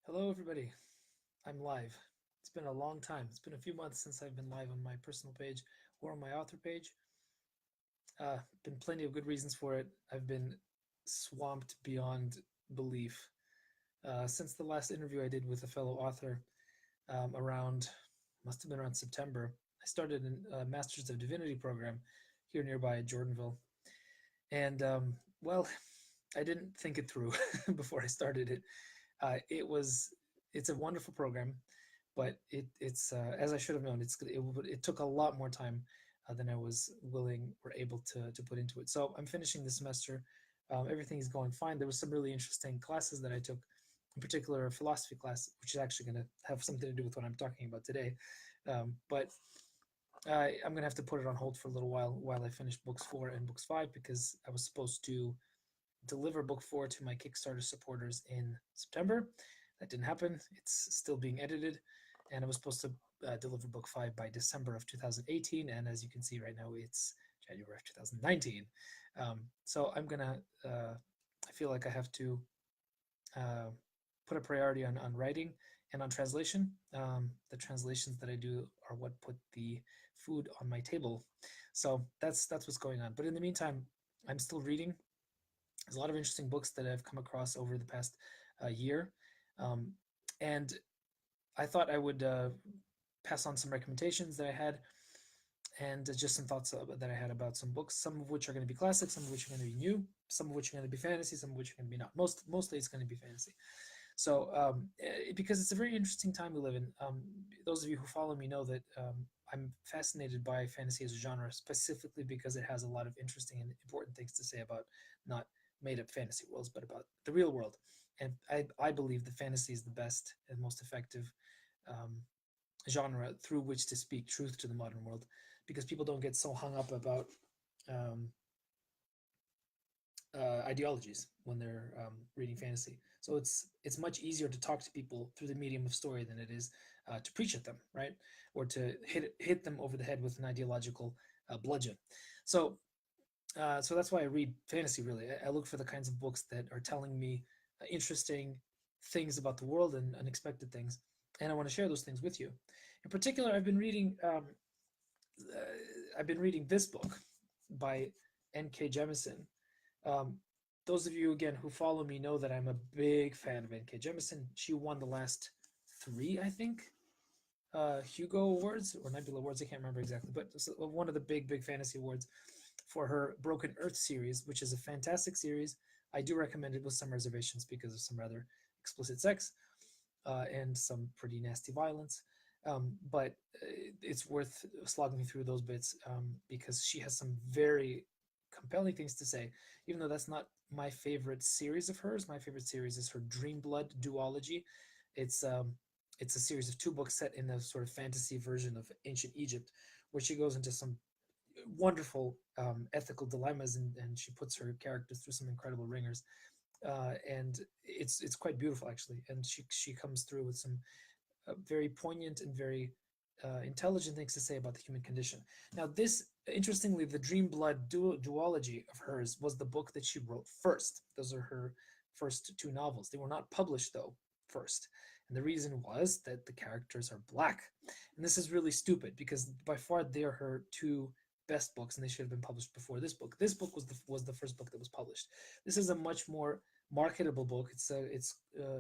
Hello, everybody. I'm live. It's been a long time. It's been a few months since I've been live on my personal page or on my author page. Been plenty of good reasons for it. I've been swamped beyond belief. Since the last interview I did with a fellow author around, must have been around September, I started a Masters of Divinity program here nearby at Jordanville. And, well, I didn't think it through before I started it. Uh, it was, it's a wonderful program, but it's as I should have known. It took a lot more time than I was willing or able to put into it. So I'm finishing the semester. Everything is going fine. There was some really interesting classes that I took, in particular a philosophy class, which is actually going to have something to do with what I'm talking about today. But I'm going to have to put it on hold for a little while I finish books 4 and books 5 because I was supposed to deliver book 4 to my Kickstarter supporters in September. That didn't happen. It's still being edited, and I was supposed to deliver book 5 by December of 2018. And as you can see right now, it's January of 2019. So I'm gonna. I feel like I have to uh, put a priority on writing and on translation. The translations that I do are what put the food on my table. So that's what's going on. But in the meantime, I'm still reading. There's a lot of interesting books that I've come across over the past year. Um, and I thought I would pass on some recommendations that I had and just some thoughts that I had about some books, some of which are going to be classics, some of which are going to be new, some of which are going to be fantasy, some of which are going to be not. Mostly it's going to be fantasy. So because it's a very interesting time we live in. Those of you who follow me know that I'm fascinated by fantasy as a genre, specifically because it has a lot of interesting and important things to say about not made up fantasy worlds, but about the real world. And I believe that fantasy is the best and most effective um, genre through which to speak truth to the modern world, because people don't get so hung up about um, ideologies when they're reading fantasy. So it's much easier to talk to people through the medium of story than it is to preach at them, right? Or to hit them over the head with an ideological bludgeon. So so that's why I read fantasy. Really, I look for the kinds of books that are telling me interesting things about the world and unexpected things, and I want to share those things with you. In particular, I've been reading this book by N.K. Jemisin. Um, those of you again who follow me know that I'm a big fan of N.K. Jemisin. She won the last three, I think, Hugo Awards or Nebula Awards. I can't remember exactly, but one of the big fantasy awards for her Broken Earth series, which is a fantastic series. I do recommend it with some reservations because of some rather explicit sex and some pretty nasty violence. But it's worth slogging through those bits because she has some very compelling things to say, even though that's not my favorite series of hers. My favorite series is her Dream Blood duology. It's um, it's a series of two books set in a sort of fantasy version of ancient Egypt, where she goes into some wonderful ethical dilemmas and she puts her characters through some incredible ringers. And it's quite beautiful actually, and she comes through with some very poignant and very intelligent things to say about the human condition. Now, this, interestingly, the Dream Blood duology of hers was the book that she wrote first. Those are her first two novels. They were not published, though, first. And the reason was that the characters are black. And this is really stupid because by far they are her two best books and they should have been published before this book. This book was the first book that was published. This is a much more marketable book. It's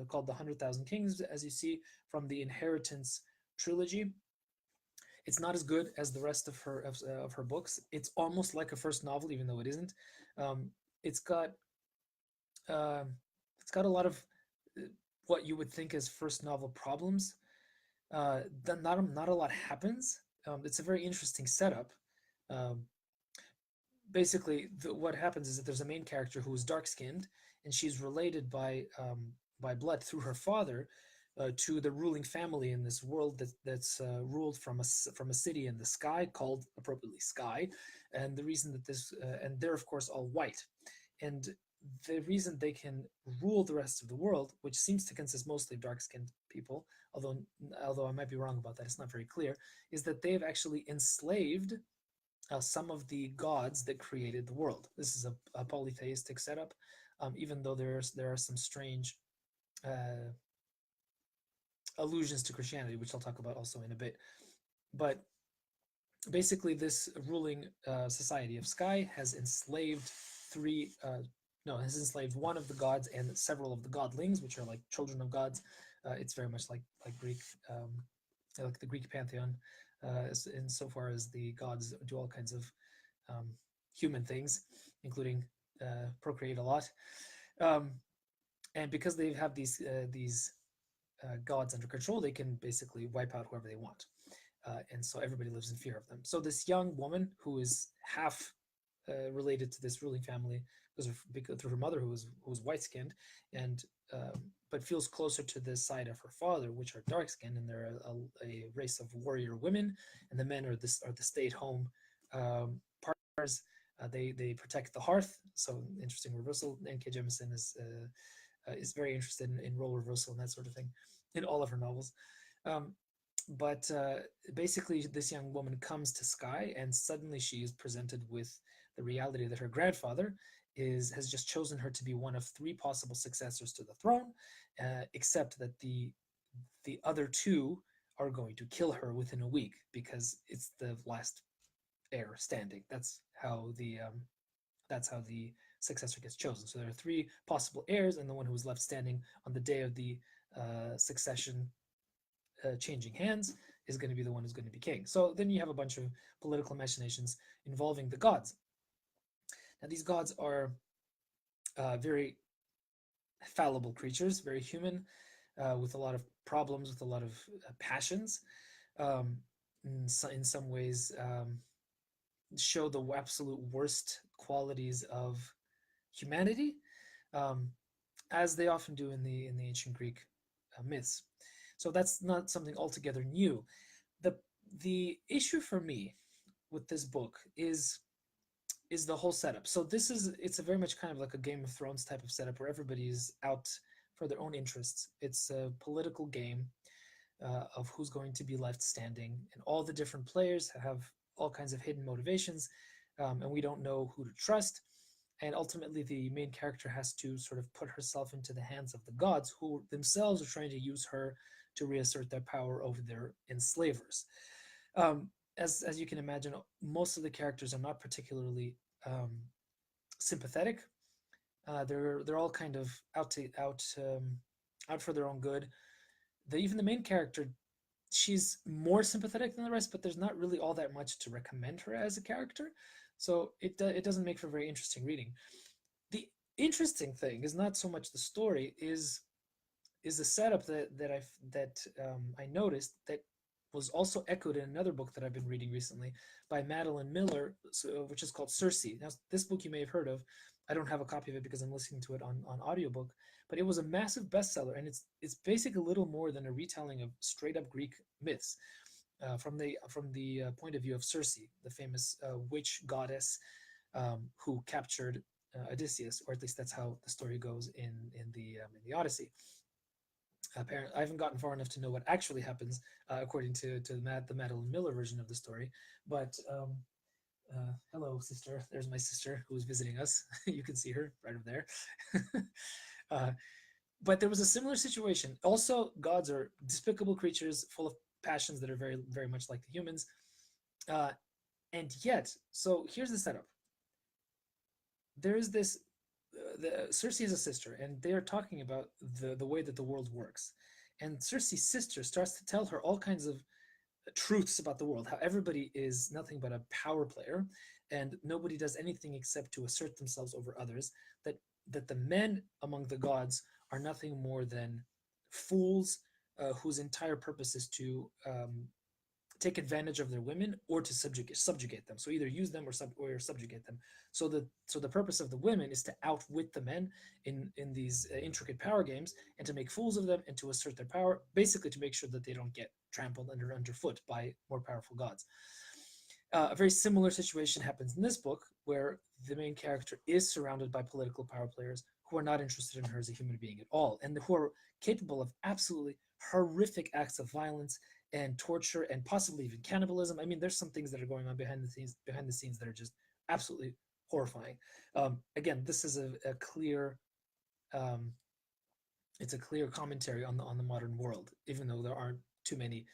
called The 100,000 Kings, as you see, from the Inheritance trilogy. It's not as good as the rest of her books. It's almost like a first novel, even though it isn't. Um, it's got uh, it's got a lot of what you would think as first novel problems. Not a lot happens. It's a very interesting setup. Um, Basically, what happens is that there's a main character who is dark skinned, and she's related by blood through her father to the ruling family in this world that's ruled from a city in the sky called appropriately Sky, and the reason that this and they're of course all white, and the reason they can rule the rest of the world, which seems to consist mostly of dark-skinned people, although I might be wrong about that, it's not very clear, is that they've actually enslaved some of the gods that created the world. This is a polytheistic setup, even though there are some strange uh, allusions to Christianity, which I'll talk about also in a bit. But basically, this ruling society of Sky has enslaved three. No, has enslaved one of the gods and several of the godlings, which are like children of gods. It's very much like Greek, like the Greek pantheon, insofar as the gods do all kinds of um, human things, including procreate a lot. Um, and because they have these gods under control, they can basically wipe out whoever they want. And so everybody lives in fear of them. So this young woman who is half related to this ruling family because through her mother who was white skinned and but feels closer to the side of her father, which are dark skinned, and they're a race of warrior women, and the men are the stay at home partners. They protect the hearth. So interesting reversal. N.K. Jemisin is very interested in role reversal and that sort of thing in all of her novels. Um, but basically, this young woman comes to Sky, and suddenly she is presented with the reality that her grandfather has just chosen her to be one of three possible successors to the throne, except that the other two are going to kill her within a week because it's the last heir standing. That's how the successor gets chosen. So there are three possible heirs, and the one who is left standing on the day of the succession changing hands is going to be the one who's going to be king. So then you have a bunch of political machinations involving the gods. Now these gods are very fallible creatures, very human, with a lot of problems, with a lot of passions. Um, in some ways, show the absolute worst qualities of humanity, um, as they often do in the ancient Greek myths. So that's not something altogether new. The the issue for me with this book is the whole setup. So it's a very much kind of like a Game of Thrones type of setup where everybody's out for their own interests. It's a political game of who's going to be left standing, and all the different players have all kinds of hidden motivations, and we don't know who to trust. And ultimately, the main character has to sort of put herself into the hands of the gods, who themselves are trying to use her to reassert their power over their enslavers. Um, as you can imagine, most of the characters are not particularly sympathetic. They're all kind of out for their own good. Even the main character, she's more sympathetic than the rest, but there's not really all that much to recommend her as a character. So it doesn't make for very interesting reading. The interesting thing is not so much the story, is the setup that I noticed that was also echoed in another book that I've been reading recently by Madeline Miller, which is called Circe. Now, this book you may have heard of. I don't have a copy of it because I'm listening to it on audiobook, but it was a massive bestseller, and it's basically a little more than a retelling of straight up Greek myths from the point of view of Circe, the famous witch goddess who captured Odysseus, or at least that's how the story goes in the Odyssey. Apparently, I haven't gotten far enough to know what actually happens according to the Madeline Miller version of the story. But hello, sister. There's my sister who is visiting us. You can see her right over there. uh, but there was a similar situation. Also, gods are despicable creatures full of passions that are very, very much like the humans. Uh, and yet, so here's the setup. There is this Circe is a sister, and they are talking about the way that the world works. And Circe's sister starts to tell her all kinds of truths about the world, how everybody is nothing but a power player, and nobody does anything except to assert themselves over others. That the men among the gods are nothing more than fools whose entire purpose is to take advantage of their women or to subjugate them. So either use them or subjugate them. So the purpose of the women is to outwit the men in these intricate power games, and to make fools of them and to assert their power, basically to make sure that they don't get trampled underfoot by more powerful gods. A very similar situation happens in this book, where the main character is surrounded by political power players who are not interested in her as a human being at all, and who are capable of absolutely horrific acts of violence and torture and possibly even cannibalism. I mean, there's some things that are going on behind the scenes that are just absolutely horrifying. Again, this is a clear It's a clear commentary on the modern world, even though there aren't too many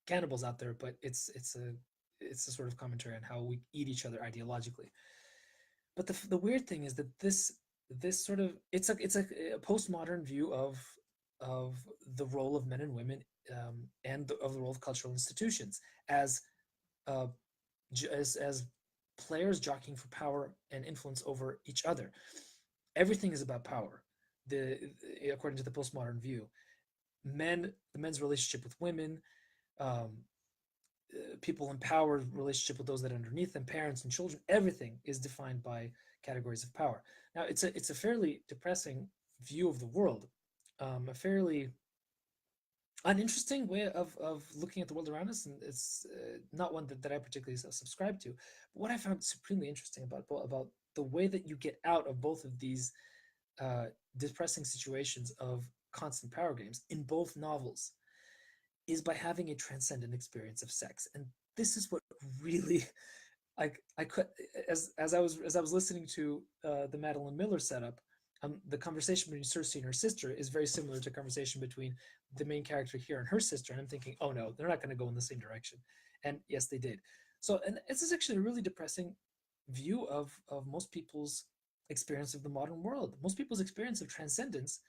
cannibals out there. But it's a sort of commentary on how we eat each other ideologically. But the weird thing is that this sort of it's a postmodern view of the role of men and women, of the role of cultural institutions as uh, as players jockeying for power and influence over each other. Everything is about power. The According to the postmodern view, the men's relationship with women, um, people in power, relationship with those that are underneath them, parents and children, everything is defined by categories of power. Now, it's a fairly depressing view of the world, a fairly uninteresting way of looking at the world around us, and it's not one that I particularly subscribe to. But what I found supremely interesting about the way that you get out of both of these uh, depressing situations of constant power games in both novels is by having a transcendent experience of sex. And this is what really I could as I was listening to the Madeline Miller setup. The conversation between Cersei and her sister is very similar to a conversation between the main character here and her sister. And I'm thinking, oh no, they're not going to go in the same direction. And yes, they did. So, and this is actually a really depressing view of most people's experience of the modern world. Most people's experience of transcendence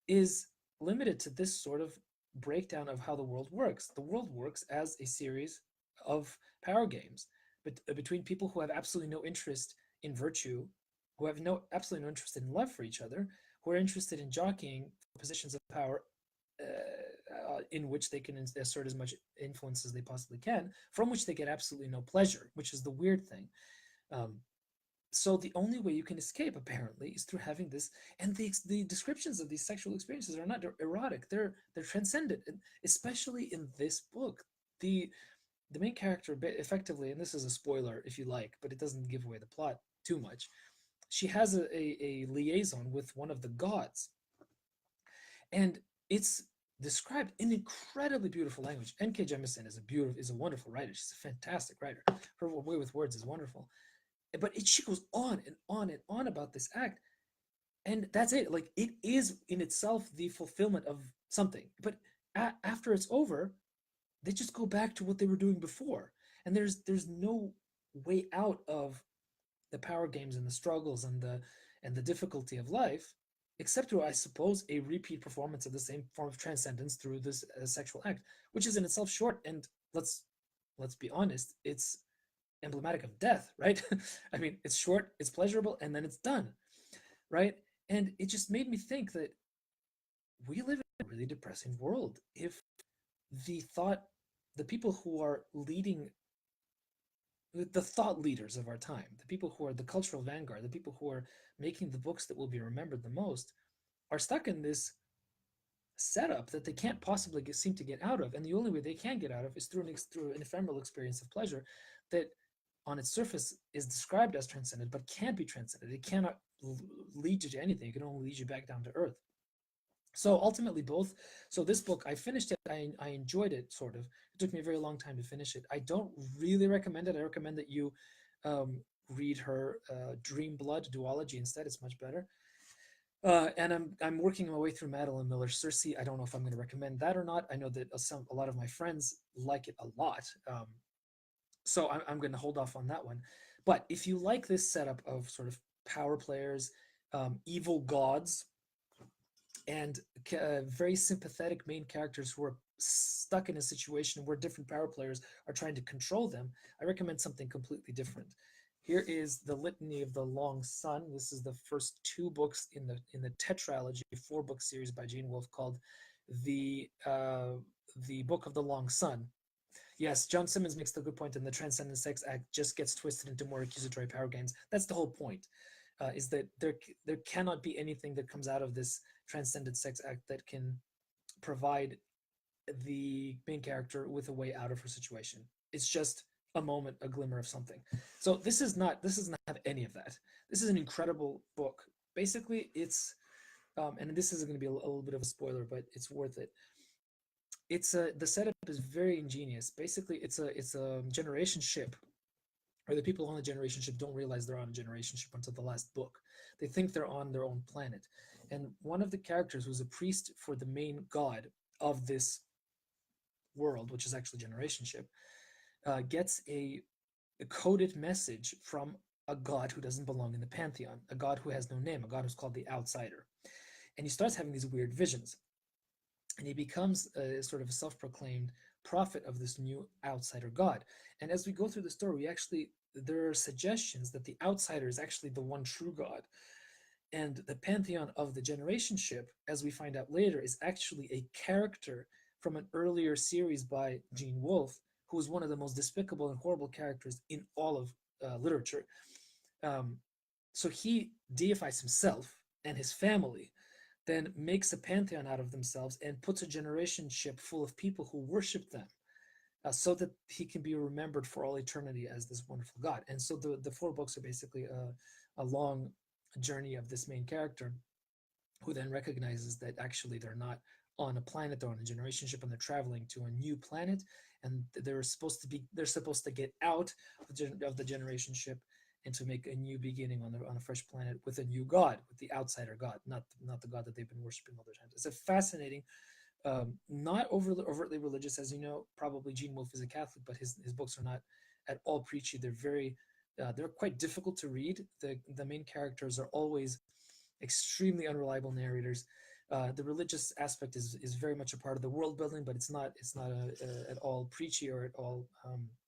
is limited to this sort of breakdown of how the world works. The world works as a series of power games, but between people who have absolutely no interest in virtue, who have absolutely no interest in love for each other, who are interested in jockeying for positions of power, in which they can assert as much influence as they possibly can, from which they get absolutely no pleasure, which is the weird thing. Um, so the only way you can escape apparently is through having this, and the descriptions of these sexual experiences are not erotic, they're transcendent, and especially in this book. The main character effectively, and this is a spoiler if you like, but it doesn't give away the plot too much, she has a liaison with one of the gods, and it's described in incredibly beautiful language. N.K. Jemisin is a wonderful writer. She's a fantastic writer. Her way with words is wonderful. But she goes on and on and on about this act, and that's it. Like, it is in itself the fulfillment of something. But after it's over, they just go back to what they were doing before, and there's no way out of the power games and the struggles and the difficulty of life, except through, I suppose, a repeat performance of the same form of transcendence through this sexual act, which is in itself short. And let's be honest, it's emblematic of death, right? I mean, it's short, it's pleasurable, and then it's done, right? And it just made me think that we live in a really depressing world if the thought the people who are leading, the thought leaders of our time, the people who are the cultural vanguard, the people who are making the books that will be remembered the most, are stuck in this setup that they can't possibly seem to get out of. And the only way they can get out of is through an ephemeral experience of pleasure that on its surface is described as transcendent, but can't be transcended. It cannot lead you to anything. It can only lead you back down to earth. So ultimately, both. So this book, I finished it. I enjoyed it, sort of. It took me a very long time to finish it. I don't really recommend it. I recommend that you read her Dream Blood duology instead. It's much better. And I'm working my way through Madeline Miller's Circe. I don't know if I'm going to recommend that or not. I know that a lot of my friends like it a lot. So I'm going to hold off on that one. But if you like this setup of sort of power players, evil gods, and very sympathetic main characters who are stuck in a situation where different power players are trying to control them, I recommend something completely different. Here is the Litany of the Long Sun. This is the first two books in the tetralogy, four-book series by Gene Wolfe called the Book of the Long Sun. Yes, John Simmons makes the good point, and the Transcendent Sex Act just gets twisted into more accusatory power games. That's the whole point, is that there cannot be anything that comes out of this Transcendent Sex Act that can provide the main character with a way out of her situation. It's just a moment, a glimmer of something. So this does not have any of that. This is an incredible book. Basically, it's and this is going to be a little bit of a spoiler, but it's worth it. The setup is very ingenious. Basically, it's a generation ship, or the people on the generation ship don't realize they're on a generation ship until the last book. They think they're on their own planet, And one of the characters who's a priest for the main god of this world, which is actually generationship, gets a coded message from a god who doesn't belong in the pantheon, a god who has no name, a god who's called the outsider. And he starts having these weird visions, and he becomes a sort of a self-proclaimed prophet of this new outsider god. And as we go through the story, we actually there are suggestions that the outsider is actually the one true god, and the pantheon of the generation ship, as we find out later, is actually a character from an earlier series by Gene Wolfe, who is one of the most despicable and horrible characters in all of literature. Um, so he deifies himself and his family, then makes a pantheon out of themselves and puts a generation ship full of people who worship them, so that he can be remembered for all eternity as this wonderful God. And so the four books are basically a long journey of this main character, who then recognizes that actually they're not on a planet, they're on a generation ship, and they're traveling to a new planet, and they're supposed to get out of the generation ship and to make a new beginning on a fresh planet with a new god, with the outsider god, not the god that they've been worshiping all their time. It's a fascinating, not overtly religious, as you know. Probably Gene Wolfe is a Catholic, but his books are not at all preachy. They're quite difficult to read. The main characters are always extremely unreliable narrators. The religious aspect is very much a part of the world building, but it's not at all preachy or at all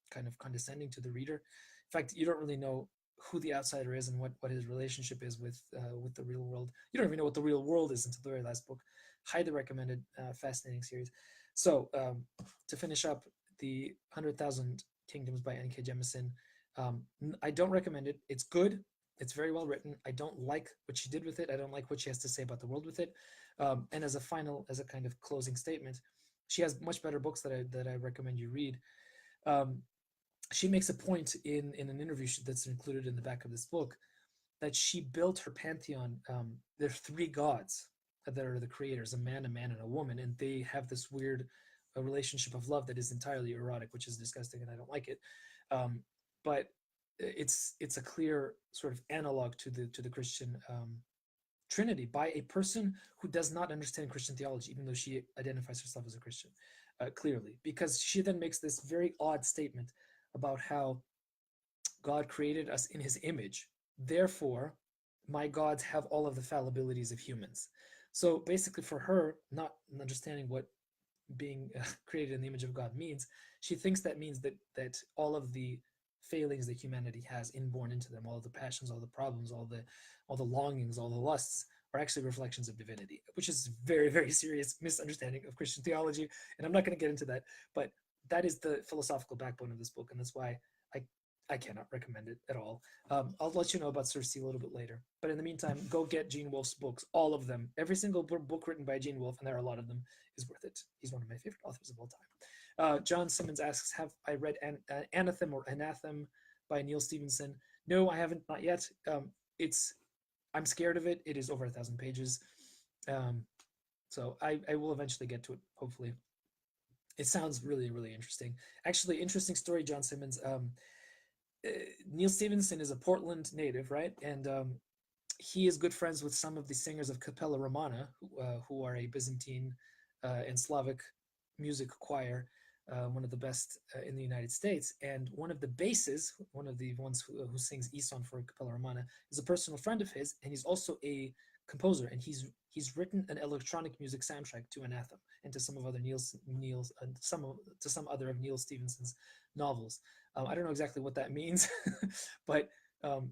kind of condescending to the reader. In fact, you don't really know who the outsider is and what his relationship is with the real world. You don't even know what the real world is until the very last book. Highly recommended, fascinating series. So to finish up, the 100,000 Kingdoms by N.K. Jemisin. I don't recommend it. It's good. It's very well written. I don't like what she did with it. I don't like what she has to say about the world with it. And as a kind of closing statement, she has much better books that I recommend you read. Um, she makes a point in an interview that's included in the back of this book, that she built her pantheon. There are three gods that are the creators: a man, and a woman, and they have this weird relationship of love that is entirely erotic, which is disgusting, and I don't like it. Um, but it's a clear sort of analog to the Christian Trinity by a person who does not understand Christian theology, even though she identifies herself as a Christian, clearly, because she then makes this very odd statement about how God created us in his image. Therefore, my gods have all of the fallibilities of humans. So basically, for her, not understanding what being created in the image of God means, she thinks that means that all of the failings that humanity has inborn into them, all of the passions, all the problems, all the longings, all the lusts, are actually reflections of divinity, which is very, very serious misunderstanding of Christian theology. And I'm not going to get into that, but that is the philosophical backbone of this book, and that's why I I cannot recommend it at all. I'll let you know about Circe a little bit later. But in the meantime, go get Gene Wolfe's books, all of them. Every single book written by Gene Wolfe, and there are a lot of them, is worth it. He's one of my favorite authors of all time. John Simmons asks, have I read Anathem or Anathem by Neil Stevenson? No, I haven't, not yet. I'm scared of it. It is over 1,000 pages. Um, so I will eventually get to it, hopefully. It sounds really, really interesting. Actually, interesting story, John Simmons. Neil Stevenson is a Portland native, right? And he is good friends with some of the singers of Capella Romana, who are a Byzantine and Slavic music choir, one of the best in the United States. And one of the basses, one of the ones who sings Ison for Capella Romana, is a personal friend of his, and he's also a composer, and he's written an electronic music soundtrack to Anathem and to some of other to some other of Neil Stevenson's novels. I don't know exactly what that means, but um,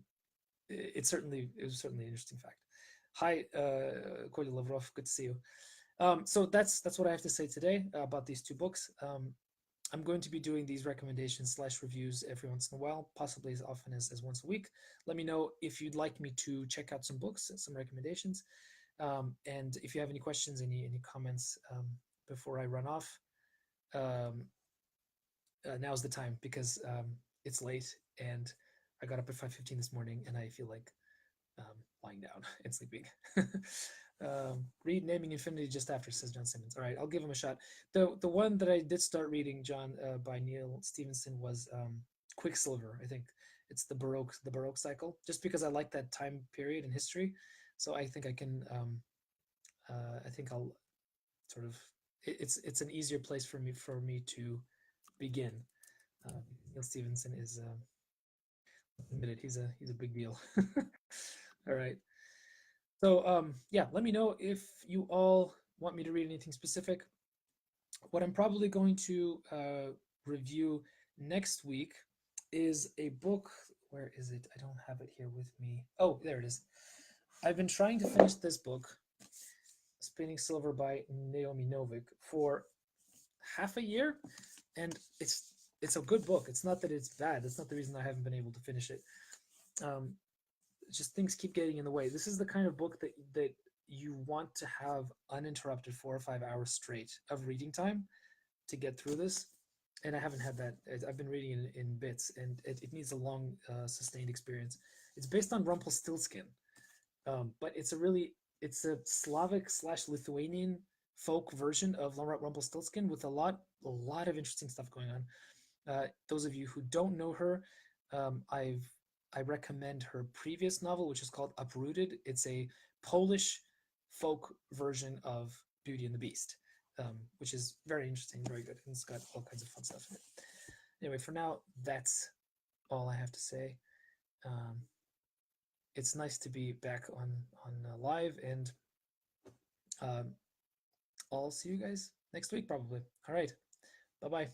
it was certainly an interesting fact. Hi, Kolya Lavrov, good to see you. So that's what I have to say today about these two books. I'm going to be doing these recommendations / reviews every once in a while, possibly as often as once a week. Let me know if you'd like me to check out some books and some recommendations. And if you have any questions, any comments before I run off, um, now's the time, because it's late and I got up at 5:15 this morning and I feel like lying down and sleeping. Read Naming Infinity just after, says John Simmons. All right, I'll give him a shot. The one that I did start reading, John, by Neil Stevenson, was Quicksilver. I think it's the Baroque cycle, just because I like that time period in history. So I think I can I think I'll sort of it's an easier place for me to begin. Neil Stevenson is admit it, he's a big deal. All right. So yeah, let me know if you all want me to read anything specific. What I'm probably going to review next week is a book. Where is it? I don't have it here with me. Oh, there it is. I've been trying to finish this book, Spinning Silver by Naomi Novik, for half a year, and it's a good book. It's not that it's bad. That's not the reason I haven't been able to finish it. Um, just things keep getting in the way. This is the kind of book that you want to have uninterrupted 4 or 5 hours straight of reading time to get through this, and I haven't had that. I've been reading in bits, and it needs a long, sustained experience. It's based on Rumpelstiltskin, but it's a Slavic slash Lithuanian folk version of Rumpelstiltskin with a lot of interesting stuff going on. Those of you who don't know her, I recommend her previous novel, which is called Uprooted. It's a Polish folk version of Beauty and the Beast, which is very interesting, very good, and it's got all kinds of fun stuff in it. Anyway, for now, that's all I have to say. Um, it's nice to be back on live, and um, I'll see you guys next week probably. All right, bye bye.